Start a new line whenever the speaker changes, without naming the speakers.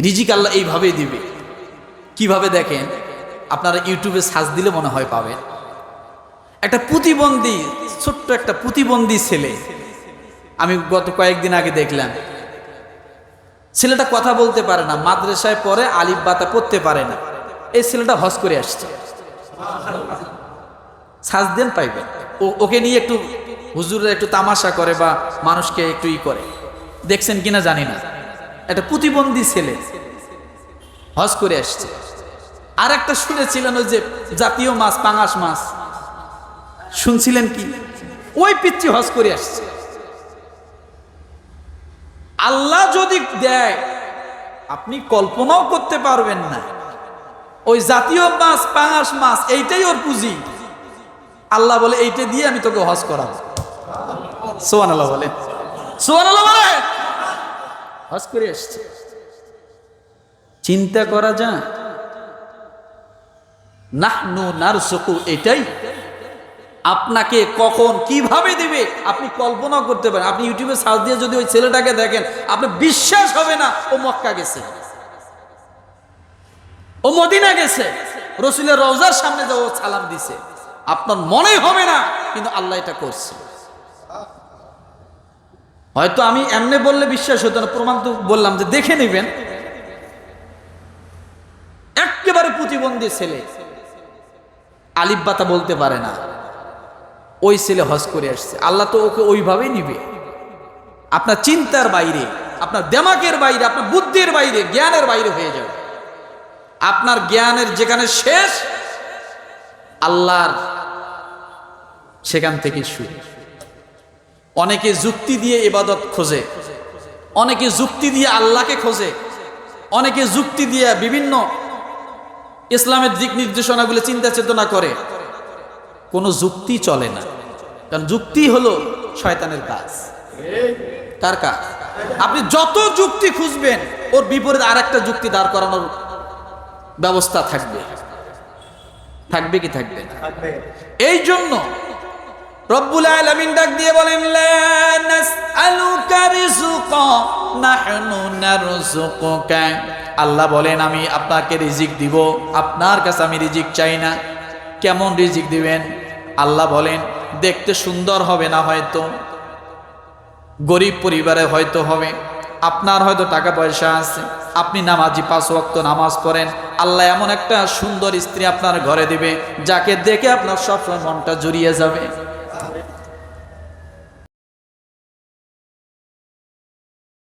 রিজিক আল্লাহ এইভাবেই দিবে। কিভাবে দেখেন, আপনারা ইউটিউবে সার্চ দিলে মনে হয় পাবেন। একটা প্রতিবন্ধী, ছোট্ট একটা প্রতিবন্ধী ছেলে, আমি গত কয়েকদিন আগে দেখলাম, ছেলেটা কথা বলতে পারে না, মাদ্রাসায় পড়ে, আলিফ বাতা পড়তে পারে না। এই ছেলেটা হজ করে আসছে। সার্চ দেন পাইবেন। ওকে নিয়ে একটু হুজুরের একটু তামাশা করে বা মানুষকে একটু করে, দেখছেন কিনা জানি না। একটা প্রতিবন্ধী ছেলে হজ করে আসছে। আর একটা শুনেছিলেন ওই যে জাতীয় মাছ পাঙাশ মাছ, শুনছিলেন কি? ওই পিচ্ছি হজ করে আসছে। আল্লাহ যদি দেয় আপনি কল্পনাও করতে পারবেন না। ওই জাতীয় মাছ পাঙাশ মাছ এইটাই ওর পুঁজি। আল্লাহ বলে এইটা দিয়ে আমি তোকে হজ করাবো। সুবহানাল্লাহ বলে, সুবহানাল্লাহ বলে, হজ করে আসছে। চিন্তা করা যায়? নাহনু নারযুকু, এটাই আপনাকে কখন কিভাবে দিবে আপনি কল্পনা করতে পারেন। আপনি ইউটিউবে সার্চ দিয়ে যদি ওই ছেলেটাকে দেখেন, আপনি বিশ্বাস হবে না ও মক্কা গেছে, ও মদিনা গেছে, রাসূলের রওজার সামনে যাও সালাম দিছে। আপনার মনে হবে না, কিন্তু আল্লাহ এটা করছে। হয়তো আমি এমনি বললে বিশ্বাস হতো না, প্রমাণ তো বললাম যে দেখে নেবেন। একেবারে প্রতিবন্ধী ছেলে, আলিফ বাতা বলতে পারে না, ওই ছেলে হজ করে আসছে। আল্লাহ তো ওকে ওইভাবেই নিবে। আপনার চিন্তার বাইরে, আপনার দেমাগের বাইরে, আপনার বুদ্ধির বাইরে, জ্ঞানের বাইরে হয়ে যাবে। আপনার জ্ঞানের যেখানে শেষ, আল্লাহর সেখান থেকে শুরু। অনেকে যুক্তি দিয়ে ইবাদত খোঁজে, অনেকে যুক্তি দিয়ে আল্লাহকে খোঁজে, অনেকে যুক্তি দিয়ে বিভিন্ন ইসলামের দিক নির্দেশনাগুলো চিন্তা চেতনা করে। কোনো যুক্তি চলে না, কারণ যুক্তি হলো শয়তানের কাজ। কার কাজ? আপনি যত যুক্তি খুঁজবেন, ওর বিপরীত আর একটা যুক্তি দাঁড় করানোর ব্যবস্থা থাকবে। থাকবে কি থাকবে না? এই জন্য রব্বুল আলামিন ডাক দিয়ে বলেন, লা নাসআলুকা রিজকা নাহনু নারযুকুকা। আল্লাহ বলেন আমি আপনাকে রিজিক দিব, আপনার কাছে আমি রিজিক চাই না। কেমন রিজিক দিবেন? আল্লাহ বলেন দেখতে সুন্দর হবে না, হয়তো গরিব পরিবারে হয়তো হবে, আপনার হয়তো টাকা পয়সা আছে, আপনি নামাজি, 5 ওয়াক্ত নামাজ পড়েন, আল্লাহ এমন একটা সুন্দর স্ত্রী আপনার ঘরে দিবে যাকে দেখে আপনার সবসময় মনটা জুড়িয়ে যাবে।